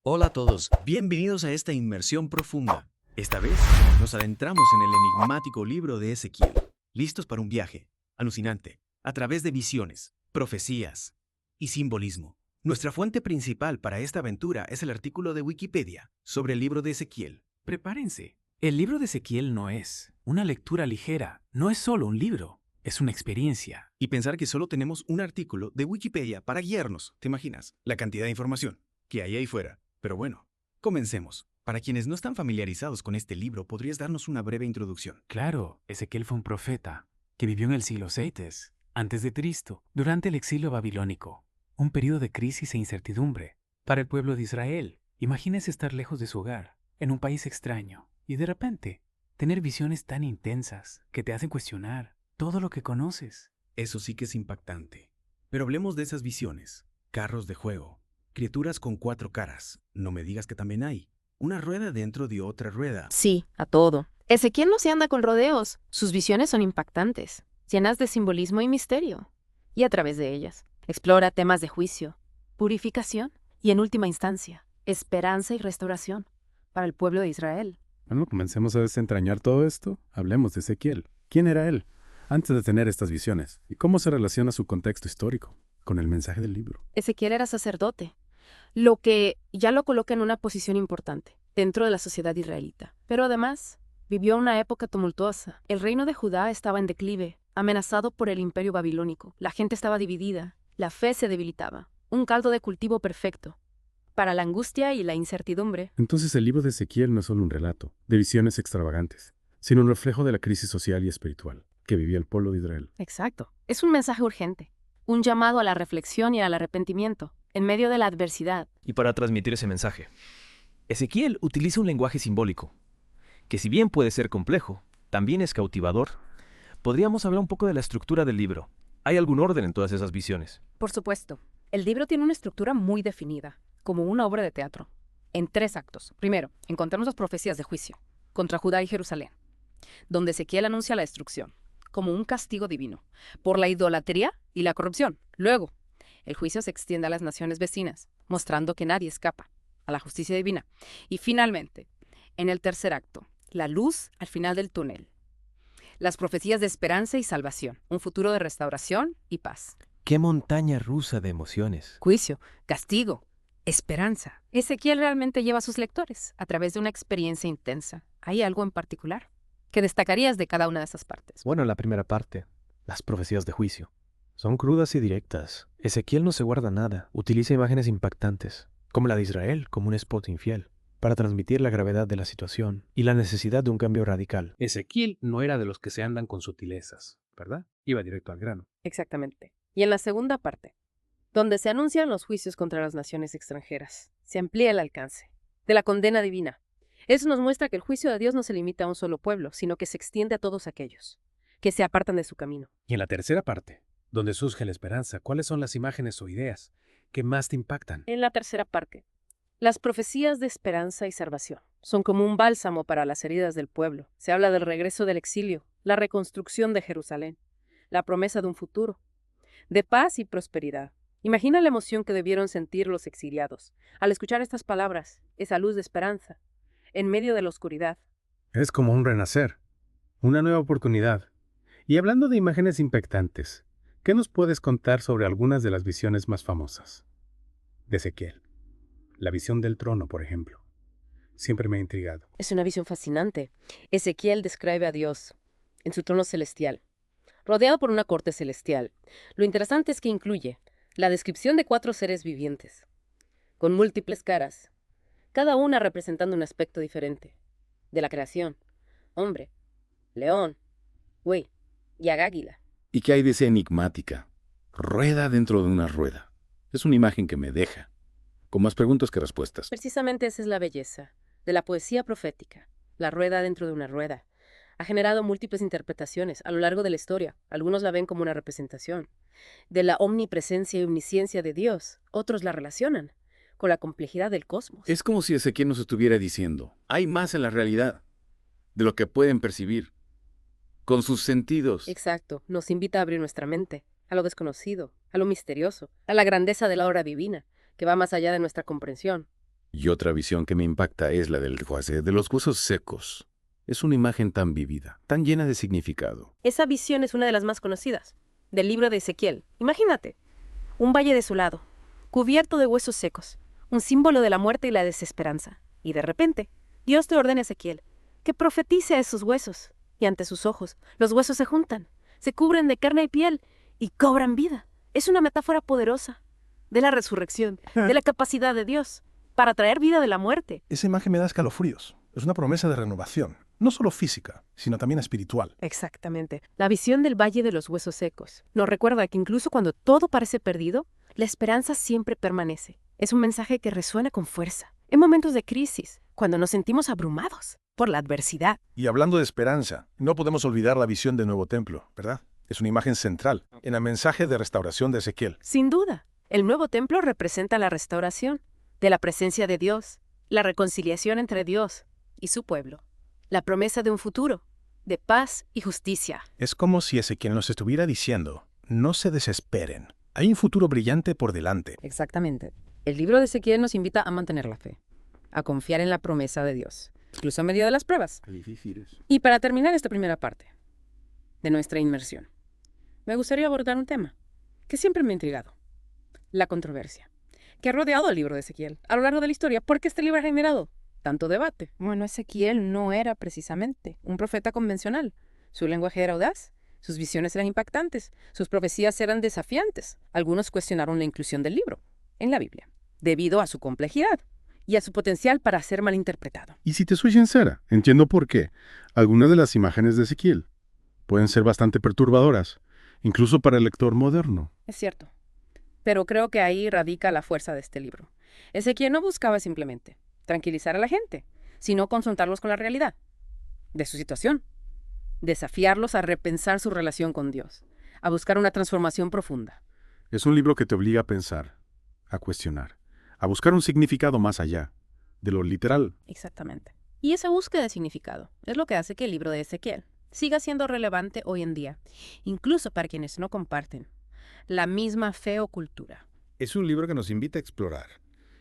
Hola a todos, bienvenidos a esta inmersión profunda. Esta vez nos adentramos en el enigmático libro de Ezequiel, listos para un viaje alucinante a través de visiones, profecías y simbolismo. Nuestra fuente principal para esta aventura es el artículo de Wikipedia sobre el libro de Ezequiel. Prepárense. El libro de Ezequiel no es una lectura ligera, no es solo un libro, es una experiencia. Y pensar que solo tenemos un artículo de Wikipedia para guiarnos, ¿te imaginas? La cantidad de información que hay ahí fuera. Pero bueno, comencemos. Para quienes no están familiarizados con este libro, ¿podrías darnos una breve introducción? Claro, Ezequiel fue un profeta que vivió en el siglo VI antes de Cristo, durante el exilio babilónico, un periodo de crisis e incertidumbre para el pueblo de Israel. Imagínese estar lejos de su hogar, en un país extraño, y de repente tener visiones tan intensas que te hacen cuestionar todo lo que conoces. Eso sí que es impactante. Pero hablemos de esas visiones. Carros de juego, criaturas con 4 caras. No me digas que también hay una rueda dentro de otra rueda. Sí, a todo. Ezequiel no se anda con rodeos. Sus visiones son impactantes, llenas de simbolismo y misterio. Y a través de ellas, explora temas de juicio, purificación y, en última instancia, esperanza y restauración para el pueblo de Israel. Bueno, comencemos a desentrañar todo esto. Hablemos de Ezequiel. ¿Quién era él antes de tener estas visiones? ¿Y cómo se relaciona su contexto histórico con el mensaje del libro? Ezequiel era sacerdote, lo que ya lo coloca en una posición importante dentro de la sociedad israelita. Pero además, vivió una época tumultuosa. El reino de Judá estaba en declive, amenazado por el imperio babilónico. La gente estaba dividida, la fe se debilitaba. Un caldo de cultivo perfecto para la angustia y la incertidumbre. Entonces el libro de Ezequiel no es solo un relato de visiones extravagantes, sino un reflejo de la crisis social y espiritual que vivía el pueblo de Israel. Exacto. Es un mensaje urgente, un llamado a la reflexión y al arrepentimiento en medio de la adversidad. Y para transmitir ese mensaje, Ezequiel utiliza un lenguaje simbólico, que si bien puede ser complejo, también es cautivador. Podríamos hablar un poco de la estructura del libro. ¿Hay algún orden en todas esas visiones? Por supuesto, el libro tiene una estructura muy definida, como una obra de teatro, en 3 actos. Primero, encontramos las profecías de juicio contra Judá y Jerusalén, donde Ezequiel anuncia la destrucción, como un castigo divino, por la idolatría y la corrupción. Luego, el juicio se extiende a las naciones vecinas, mostrando que nadie escapa a la justicia divina. Y finalmente, en el tercer acto, la luz al final del túnel. Las profecías de esperanza y salvación, un futuro de restauración y paz. ¡Qué montaña rusa de emociones! Juicio, castigo, esperanza. Ezequiel realmente lleva a sus lectores a través de una experiencia intensa. ¿Hay algo en particular que destacarías de cada una de esas partes? Bueno, la primera parte, las profecías de juicio. Son crudas y directas. Ezequiel no se guarda nada. Utiliza imágenes impactantes, como la de Israel como un esposo infiel, para transmitir la gravedad de la situación y la necesidad de un cambio radical. Ezequiel no era de los que se andan con sutilezas, ¿verdad? Iba directo al grano. Exactamente. Y en la segunda parte, donde se anuncian los juicios contra las naciones extranjeras, se amplía el alcance de la condena divina. Eso nos muestra que el juicio de Dios no se limita a un solo pueblo, sino que se extiende a todos aquellos que se apartan de su camino. Y en la tercera parte, donde surge la esperanza, ¿cuáles son las imágenes o ideas que más te impactan? En la tercera parte, las profecías de esperanza y salvación son como un bálsamo para las heridas del pueblo. Se habla del regreso del exilio, la reconstrucción de Jerusalén, la promesa de un futuro, de paz y prosperidad. Imagina la emoción que debieron sentir los exiliados al escuchar estas palabras, esa luz de esperanza, en medio de la oscuridad. Es como un renacer, una nueva oportunidad. Y hablando de imágenes impactantes, ¿qué nos puedes contar sobre algunas de las visiones más famosas de Ezequiel? La visión del trono, por ejemplo. Siempre me ha intrigado. Es una visión fascinante. Ezequiel describe a Dios en su trono celestial, rodeado por una corte celestial. Lo interesante es que incluye la descripción de 4 seres vivientes, con múltiples caras, cada una representando un aspecto diferente de la creación: hombre, león, buey y águila. ¿Y qué hay de esa enigmática? Rueda dentro de una rueda. Es una imagen que me deja, con más preguntas que respuestas. Precisamente esa es la belleza de la poesía profética. La rueda dentro de una rueda ha generado múltiples interpretaciones a lo largo de la historia. Algunos la ven como una representación de la omnipresencia y omnisciencia de Dios. Otros la relacionan con la complejidad del cosmos. Es como si Ezequiel nos estuviera diciendo, hay más en la realidad de lo que pueden percibir con sus sentidos. Exacto. Nos invita a abrir nuestra mente a lo desconocido, a lo misterioso, a la grandeza de la obra divina, que va más allá de nuestra comprensión. Y otra visión que me impacta es la del lenguaje de los huesos secos. Es una imagen tan vívida, tan llena de significado. Esa visión es una de las más conocidas, del libro de Ezequiel. Imagínate, un valle desolado, cubierto de huesos secos, un símbolo de la muerte y la desesperanza. Y de repente, Dios te ordena a Ezequiel que profetice a esos huesos. Y ante sus ojos, los huesos se juntan, se cubren de carne y piel y cobran vida. Es una metáfora poderosa de la resurrección, de la capacidad de Dios para traer vida de la muerte. Esa imagen me da escalofríos. Es una promesa de renovación, no solo física, sino también espiritual. Exactamente. La visión del Valle de los Huesos Secos nos recuerda que incluso cuando todo parece perdido, la esperanza siempre permanece. Es un mensaje que resuena con fuerza. En momentos de crisis, cuando nos sentimos abrumados por la adversidad. Y hablando de esperanza, no podemos olvidar la visión del nuevo templo, ¿verdad? Es una imagen central en el mensaje de restauración de Ezequiel. Sin duda, el nuevo templo representa la restauración de la presencia de Dios, la reconciliación entre Dios y su pueblo, la promesa de un futuro, de paz y justicia. Es como si Ezequiel nos estuviera diciendo, no se desesperen, hay un futuro brillante por delante. Exactamente. El libro de Ezequiel nos invita a mantener la fe, a confiar en la promesa de Dios, incluso en medio de las pruebas. Y para terminar esta primera parte de nuestra inmersión, me gustaría abordar un tema que siempre me ha intrigado: la controversia que ha rodeado el libro de Ezequiel a lo largo de la historia. ¿Por qué este libro ha generado tanto debate? Bueno, Ezequiel no era precisamente un profeta convencional. Su lenguaje era audaz, sus visiones eran impactantes, sus profecías eran desafiantes. Algunos cuestionaron la inclusión del libro en la Biblia, debido a su complejidad y a su potencial para ser malinterpretado. Y si te soy sincera, entiendo por qué. Algunas de las imágenes de Ezequiel pueden ser bastante perturbadoras, incluso para el lector moderno. Es cierto, pero creo que ahí radica la fuerza de este libro. Ezequiel no buscaba simplemente tranquilizar a la gente, sino confrontarlos con la realidad de su situación, desafiarlos a repensar su relación con Dios, a buscar una transformación profunda. Es un libro que te obliga a pensar, a cuestionar, a buscar un significado más allá de lo literal. Exactamente. Y esa búsqueda de significado es lo que hace que el libro de Ezequiel siga siendo relevante hoy en día, incluso para quienes no comparten la misma fe o cultura. Es un libro que nos invita a explorar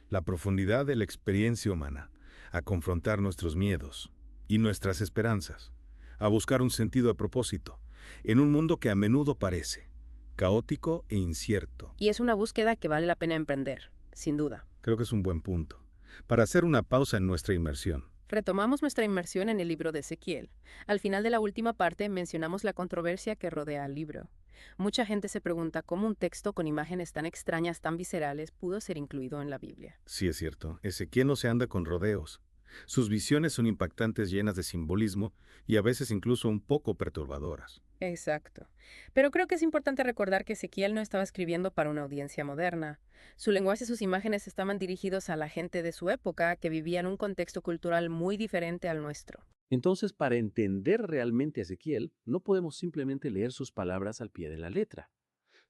la profundidad de la experiencia humana, a confrontar nuestros miedos y nuestras esperanzas, a buscar un sentido a propósito, en un mundo que a menudo parece caótico e incierto. Y es una búsqueda que vale la pena emprender, sin duda. Creo que es un buen punto para hacer una pausa en nuestra inmersión. Retomamos nuestra inmersión en el libro de Ezequiel. Al final de la última parte mencionamos la controversia que rodea al libro. Mucha gente se pregunta cómo un texto con imágenes tan extrañas, tan viscerales, pudo ser incluido en la Biblia. Sí, es cierto. Ezequiel no se anda con rodeos. Sus visiones son impactantes, llenas de simbolismo y a veces incluso un poco perturbadoras. Exacto. Pero creo que es importante recordar que Ezequiel no estaba escribiendo para una audiencia moderna. Su lenguaje y sus imágenes estaban dirigidos a la gente de su época que vivía en un contexto cultural muy diferente al nuestro. Entonces, para entender realmente a Ezequiel, no podemos simplemente leer sus palabras al pie de la letra.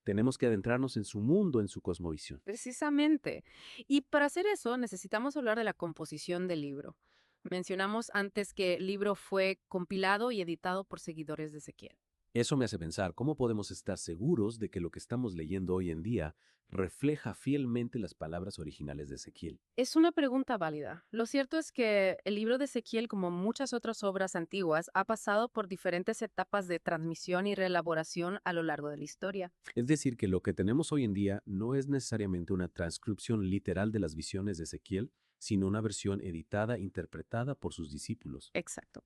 Tenemos que adentrarnos en su mundo, en su cosmovisión. Precisamente. Y para hacer eso necesitamos hablar de la composición del libro. Mencionamos antes que el libro fue compilado y editado por seguidores de Ezequiel. Eso me hace pensar cómo podemos estar seguros de que lo que estamos leyendo hoy en día refleja fielmente las palabras originales de Ezequiel. Es una pregunta válida. Lo cierto es que el libro de Ezequiel, como muchas otras obras antiguas, ha pasado por diferentes etapas de transmisión y reelaboración a lo largo de la historia. Es decir, que lo que tenemos hoy en día no es necesariamente una transcripción literal de las visiones de Ezequiel, sino una versión editada, interpretada por sus discípulos. Exacto.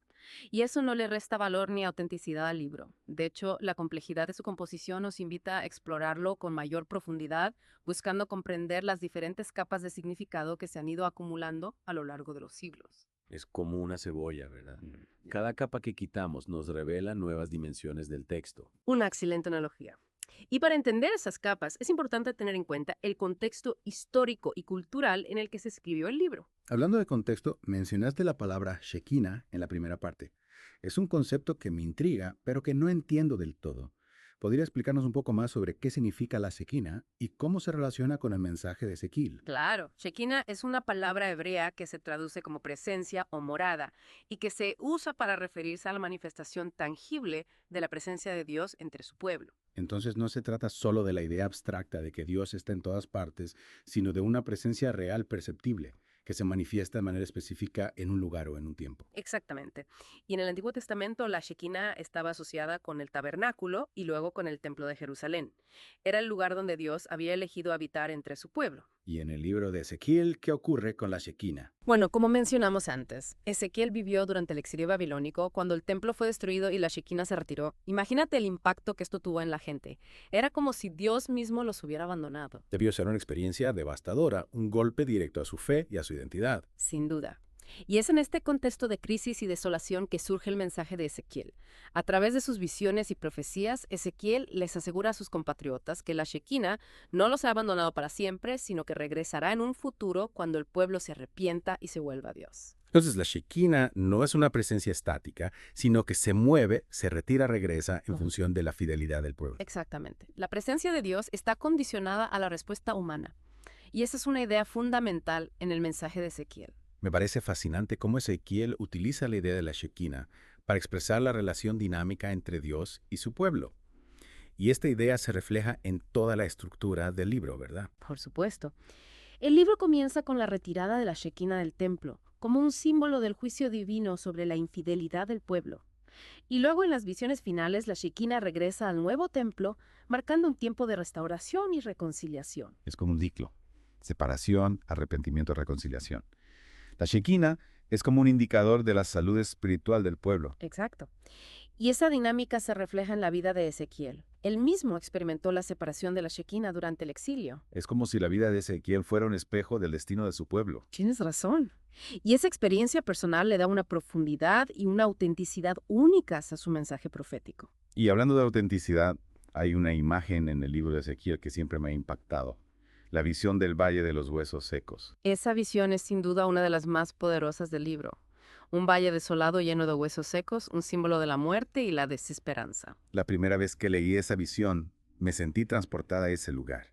Y eso no le resta valor ni autenticidad al libro. De hecho, la complejidad de su composición nos invita a explorarlo con mayor profundidad, buscando comprender las diferentes capas de significado que se han ido acumulando a lo largo de los siglos. Es como una cebolla, ¿verdad? Cada capa que quitamos nos revela nuevas dimensiones del texto. Una excelente analogía. Y para entender esas capas, es importante tener en cuenta el contexto histórico y cultural en el que se escribió el libro. Hablando de contexto, mencionaste la palabra Shekinah en la primera parte. Es un concepto que me intriga, pero que no entiendo del todo. ¿Podría explicarnos un poco más sobre qué significa la Shekinah y cómo se relaciona con el mensaje de Ezequiel? Claro, Shekinah es una palabra hebrea que se traduce como presencia o morada y que se usa para referirse a la manifestación tangible de la presencia de Dios entre su pueblo. Entonces no se trata solo de la idea abstracta de que Dios está en todas partes, sino de una presencia real perceptible. que se manifiesta de manera específica en un lugar o en un tiempo. Exactamente. Y en el Antiguo Testamento la Shekinah estaba asociada con el tabernáculo y luego con el Templo de Jerusalén. Era el lugar donde Dios había elegido habitar entre su pueblo. Y en el libro de Ezequiel, ¿qué ocurre con la Shekinah? Bueno, como mencionamos antes, Ezequiel vivió durante el exilio babilónico cuando el templo fue destruido y la Shekinah se retiró. Imagínate el impacto que esto tuvo en la gente. Era como si Dios mismo los hubiera abandonado. Debió ser una experiencia devastadora, un golpe directo a su fe y a su identidad. Sin duda. Y es en este contexto de crisis y desolación que surge el mensaje de Ezequiel. A través de sus visiones y profecías, Ezequiel les asegura a sus compatriotas que la Shekinah no los ha abandonado para siempre, sino que regresará en un futuro cuando el pueblo se arrepienta y se vuelva a Dios. Entonces, la Shekinah no es una presencia estática, sino que se mueve, se retira, regresa en función de la fidelidad del pueblo. Exactamente. La presencia de Dios está condicionada a la respuesta humana. Y esa es una idea fundamental en el mensaje de Ezequiel. Me parece fascinante cómo Ezequiel utiliza la idea de la Shekinah para expresar la relación dinámica entre Dios y su pueblo. Y esta idea se refleja en toda la estructura del libro, ¿verdad? Por supuesto. El libro comienza con la retirada de la Shekinah del templo, como un símbolo del juicio divino sobre la infidelidad del pueblo. Y luego en las visiones finales la Shekinah regresa al nuevo templo, marcando un tiempo de restauración y reconciliación. Es como un ciclo: separación, arrepentimiento, reconciliación. La Shekinah es como un indicador de la salud espiritual del pueblo. Exacto. Y esa dinámica se refleja en la vida de Ezequiel. Él mismo experimentó la separación de la Shekinah durante el exilio. Es como si la vida de Ezequiel fuera un espejo del destino de su pueblo. Tienes razón. Y esa experiencia personal le da una profundidad y una autenticidad únicas a su mensaje profético. Y hablando de autenticidad, hay una imagen en el libro de Ezequiel que siempre me ha impactado: la visión del Valle de los Huesos Secos. Esa visión es sin duda una de las más poderosas del libro. Un valle desolado lleno de huesos secos, un símbolo de la muerte y la desesperanza. La primera vez que leí esa visión, me sentí transportada a ese lugar.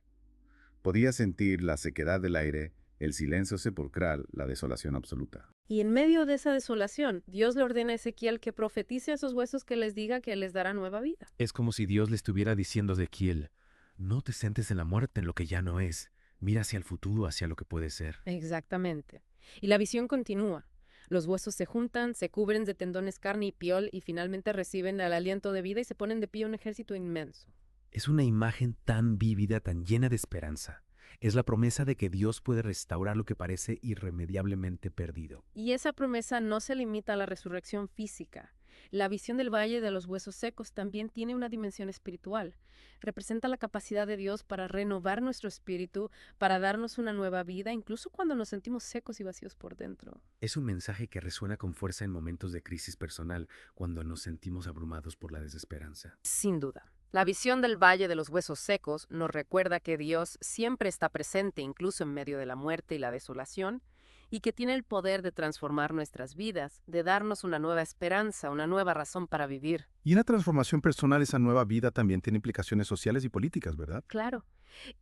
Podía sentir la sequedad del aire, el silencio sepulcral, la desolación absoluta. Y en medio de esa desolación, Dios le ordena a Ezequiel que profetice a esos huesos, que les diga que les dará nueva vida. Es como si Dios le estuviera diciendo a Ezequiel: no te centres en la muerte, en lo que ya no es. Mira hacia el futuro, hacia lo que puede ser. Exactamente. Y la visión continúa. Los huesos se juntan, se cubren de tendones, carne y piel y finalmente reciben el aliento de vida y se ponen de pie un ejército inmenso. Es una imagen tan vívida, tan llena de esperanza. Es la promesa de que Dios puede restaurar lo que parece irremediablemente perdido. Y esa promesa no se limita a la resurrección física. La visión del Valle de los Huesos Secos también tiene una dimensión espiritual. Representa la capacidad de Dios para renovar nuestro espíritu, para darnos una nueva vida, incluso cuando nos sentimos secos y vacíos por dentro. Es un mensaje que resuena con fuerza en momentos de crisis personal, cuando nos sentimos abrumados por la desesperanza. Sin duda. La visión del Valle de los Huesos Secos nos recuerda que Dios siempre está presente incluso en medio de la muerte y la desolación, y que tiene el poder de transformar nuestras vidas, de darnos una nueva esperanza, una nueva razón para vivir. Y en la transformación personal, esa nueva vida también tiene implicaciones sociales y políticas, ¿verdad? Claro.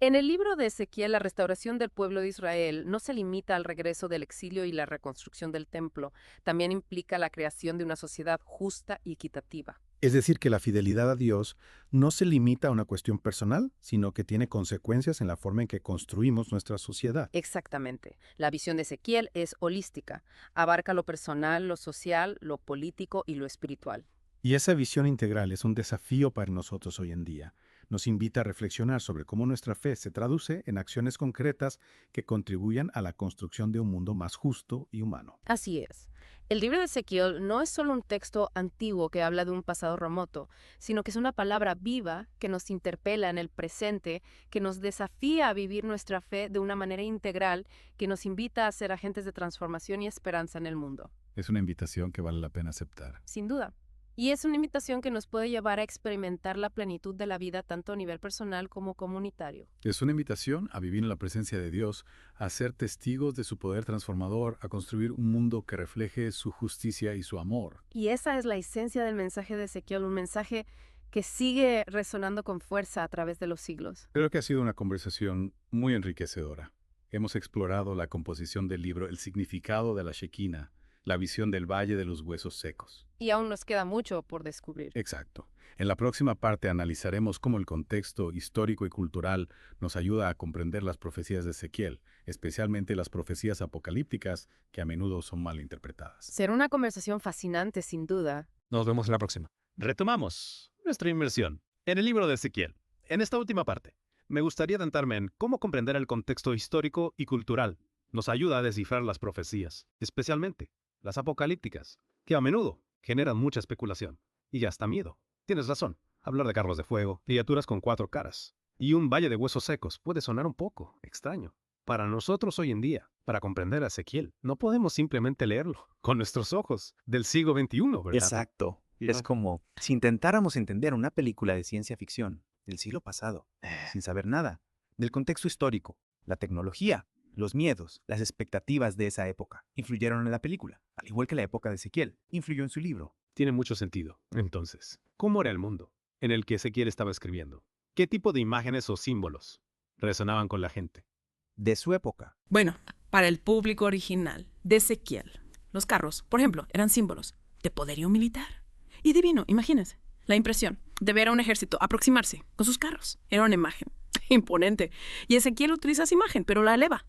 En el libro de Ezequiel, la restauración del pueblo de Israel no se limita al regreso del exilio y la reconstrucción del templo, también implica la creación de una sociedad justa y equitativa. Es decir, que la fidelidad a Dios no se limita a una cuestión personal, sino que tiene consecuencias en la forma en que construimos nuestra sociedad. Exactamente. La visión de Ezequiel es holística. Abarca lo personal, lo social, lo político y lo espiritual. Y esa visión integral es un desafío para nosotros hoy en día. Nos invita a reflexionar sobre cómo nuestra fe se traduce en acciones concretas que contribuyan a la construcción de un mundo más justo y humano. Así es. El libro de Ezequiel no es solo un texto antiguo que habla de un pasado remoto, sino que es una palabra viva que nos interpela en el presente, que nos desafía a vivir nuestra fe de una manera integral, que nos invita a ser agentes de transformación y esperanza en el mundo. Es una invitación que vale la pena aceptar. Sin duda. Y es una invitación que nos puede llevar a experimentar la plenitud de la vida tanto a nivel personal como comunitario. Es una invitación a vivir en la presencia de Dios, a ser testigos de su poder transformador, a construir un mundo que refleje su justicia y su amor. Y esa es la esencia del mensaje de Ezequiel, un mensaje que sigue resonando con fuerza a través de los siglos. Creo que ha sido una conversación muy enriquecedora. Hemos explorado la composición del libro, el significado de la Shekinah, la visión del Valle de los Huesos Secos. Y aún nos queda mucho por descubrir. Exacto. En la próxima parte analizaremos cómo el contexto histórico y cultural nos ayuda a comprender las profecías de Ezequiel, especialmente las profecías apocalípticas que a menudo son mal interpretadas. Será una conversación fascinante, sin duda. Nos vemos en la próxima. Retomamos nuestra inmersión en el libro de Ezequiel. En esta última parte, me gustaría adentrarme en cómo comprender el contexto histórico y cultural. Nos ayuda a descifrar las profecías, especialmente las apocalípticas, que a menudo generan mucha especulación y hasta miedo. Tienes razón, hablar de carros de fuego, criaturas con 4 caras y un valle de huesos secos puede sonar un poco extraño. Para nosotros hoy en día, para comprender a Ezequiel, no podemos simplemente leerlo con nuestros ojos del siglo XXI, ¿verdad? Exacto. Es como si intentáramos entender una película de ciencia ficción del siglo pasado, sin saber nada del contexto histórico, la tecnología, los miedos, las expectativas de esa época influyeron en la película, al igual que la época de Ezequiel influyó en su libro. Tiene mucho sentido. Entonces, ¿cómo era el mundo en el que Ezequiel estaba escribiendo? ¿Qué tipo de imágenes o símbolos resonaban con la gente de su época? Bueno, para el público original de Ezequiel, los carros, por ejemplo, eran símbolos de poderío militar y divino. Imagínense, la impresión de ver a un ejército aproximarse con sus carros. Era una imagen imponente. Y Ezequiel utiliza esa imagen, pero la eleva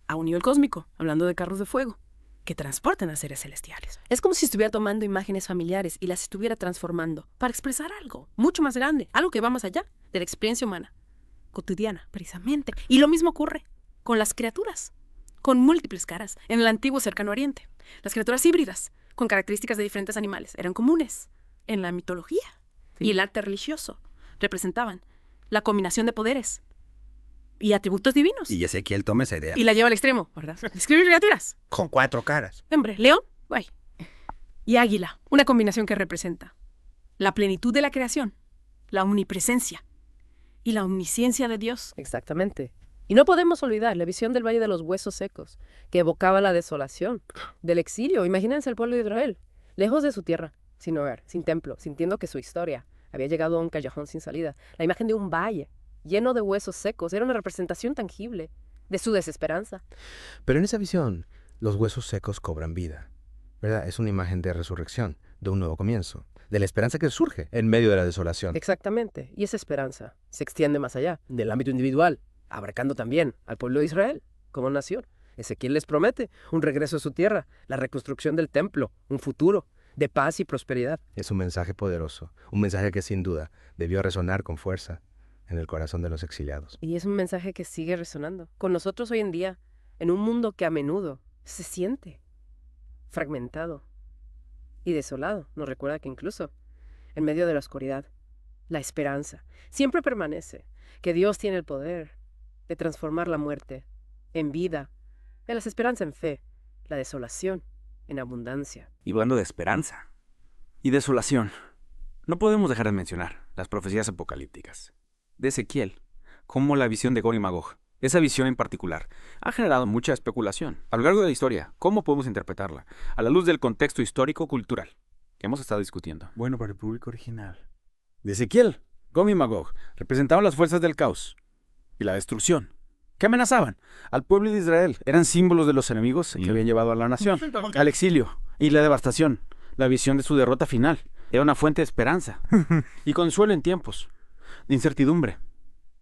a un nivel cósmico, hablando de carros de fuego que transportan a seres celestiales. Es como si estuviera tomando imágenes familiares y las estuviera transformando para expresar algo mucho más grande, algo que va más allá de la experiencia humana, cotidiana, precisamente. Y lo mismo ocurre con las criaturas, con múltiples caras, en el antiguo cercano oriente. Las criaturas híbridas, con características de diferentes animales, eran comunes en la mitología. Sí. Y el arte religioso representaban la combinación de poderes y atributos divinos. Y Ezequiel toma esa idea. Y la lleva al extremo, ¿verdad? Escribir criaturas. Con 4 caras. Hombre, león, guay. Y águila, una combinación que representa la plenitud de la creación, la omnipresencia y la omnisciencia de Dios. Exactamente. Y no podemos olvidar la visión del Valle de los Huesos Secos, que evocaba la desolación del exilio. Imagínense el pueblo de Israel, lejos de su tierra, sin hogar, sin templo, sintiendo que su historia había llegado a un callejón sin salida. La imagen de un valle lleno de huesos secos era una representación tangible de su desesperanza. Pero en esa visión, los huesos secos cobran vida, ¿verdad? Es una imagen de resurrección, de un nuevo comienzo, de la esperanza que surge en medio de la desolación. Exactamente. Y esa esperanza se extiende más allá del ámbito individual, abarcando también al pueblo de Israel como nación. Ezequiel les promete un regreso a su tierra, la reconstrucción del templo, un futuro de paz y prosperidad. Es un mensaje poderoso, un mensaje que sin duda debió resonar con fuerza en el corazón de los exiliados. Y es un mensaje que sigue resonando con nosotros hoy en día, en un mundo que a menudo se siente fragmentado y desolado. Nos recuerda que incluso en medio de la oscuridad, la esperanza siempre permanece, que Dios tiene el poder de transformar la muerte en vida, de las esperanzas en fe, la desolación en abundancia. Y hablando de esperanza y desolación, no podemos dejar de mencionar las profecías apocalípticas de Ezequiel, como la visión de Gog y Magog. Esa visión en particular ha generado mucha especulación a lo largo de la historia. ¿Cómo podemos interpretarla? A la luz del contexto histórico-cultural que hemos estado discutiendo. Bueno, para el público original de Ezequiel, Gog y Magog representaban las fuerzas del caos y la destrucción que amenazaban al pueblo de Israel. Eran símbolos de los enemigos que habían llevado a la nación al exilio y la devastación. La visión de su derrota final era una fuente de esperanza y consuelo en tiempos de incertidumbre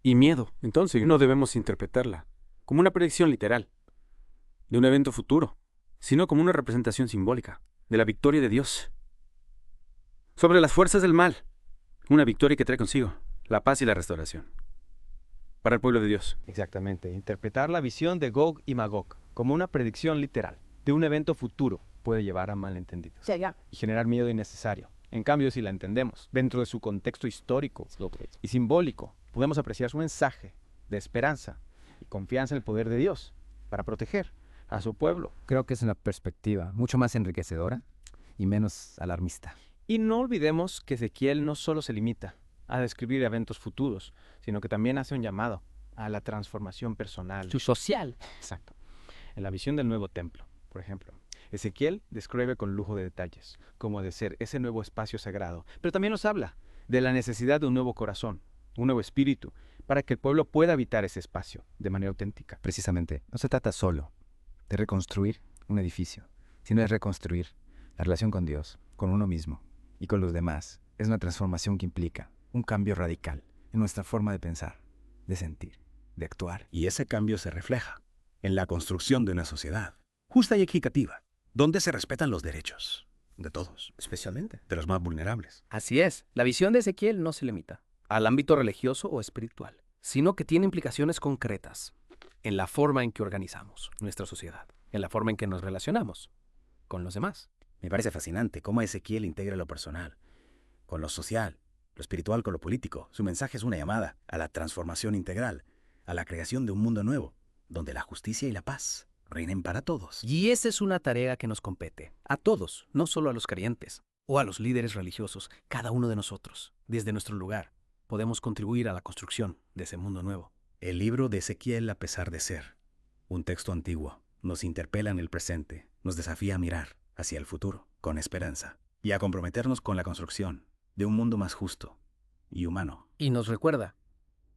y miedo. Entonces no debemos interpretarla como una predicción literal de un evento futuro, sino como una representación simbólica de la victoria de Dios sobre las fuerzas del mal, una victoria que trae consigo la paz y la restauración para el pueblo de Dios. Exactamente, interpretar la visión de Gog y Magog como una predicción literal de un evento futuro puede llevar a malentendidos y generar miedo innecesario. En cambio, si la entendemos dentro de su contexto histórico y simbólico, podemos apreciar su mensaje de esperanza y confianza en el poder de Dios para proteger a su pueblo. Creo que es una perspectiva mucho más enriquecedora y menos alarmista. Y no olvidemos que Ezequiel no solo se limita a describir eventos futuros, sino que también hace un llamado a la transformación personal. Su social. Exacto. En la visión del nuevo templo, por ejemplo, Ezequiel describe con lujo de detalles cómo ha de ser ese nuevo espacio sagrado, pero también nos habla de la necesidad de un nuevo corazón, un nuevo espíritu, para que el pueblo pueda habitar ese espacio de manera auténtica. Precisamente, no se trata solo de reconstruir un edificio, sino es reconstruir la relación con Dios, con uno mismo y con los demás. Es una transformación que implica un cambio radical en nuestra forma de pensar, de sentir, de actuar. Y ese cambio se refleja en la construcción de una sociedad justa y equitativa, donde se respetan los derechos de todos, especialmente de los más vulnerables. Así es, la visión de Ezequiel no se limita al ámbito religioso o espiritual, sino que tiene implicaciones concretas en la forma en que organizamos nuestra sociedad, en la forma en que nos relacionamos con los demás. Me parece fascinante cómo Ezequiel integra lo personal con lo social, lo espiritual con lo político. Su mensaje es una llamada a la transformación integral, a la creación de un mundo nuevo, donde la justicia y la paz reinen para todos. Y esa es una tarea que nos compete, a todos, no solo a los creyentes o a los líderes religiosos. Cada uno de nosotros, desde nuestro lugar, podemos contribuir a la construcción de ese mundo nuevo. El libro de Ezequiel, a pesar de ser un texto antiguo, nos interpela en el presente, nos desafía a mirar hacia el futuro con esperanza y a comprometernos con la construcción de un mundo más justo y humano. Y nos recuerda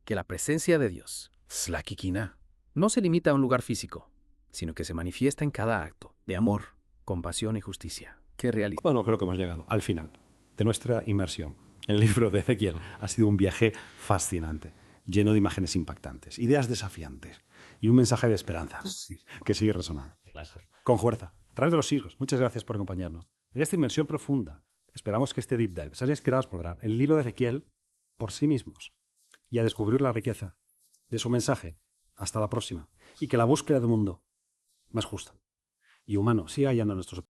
que la presencia de Dios, Slakikina, no se limita a un lugar físico, sino que se manifiesta en cada acto de amor, compasión y justicia. ¡Qué realidad! Bueno, creo que hemos llegado al final de nuestra inmersión. El libro de Ezequiel ha sido un viaje fascinante, lleno de imágenes impactantes, ideas desafiantes y un mensaje de esperanza que sigue resonando. Con fuerza, a través de los siglos. Muchas gracias por acompañarnos en esta inmersión profunda. Esperamos que este deep dive os haya inspirado a explorar el libro de Ezequiel por sí mismos y a descubrir la riqueza de su mensaje. Hasta la próxima. Y que la búsqueda de un mundo más justo y humano siga hallando nuestros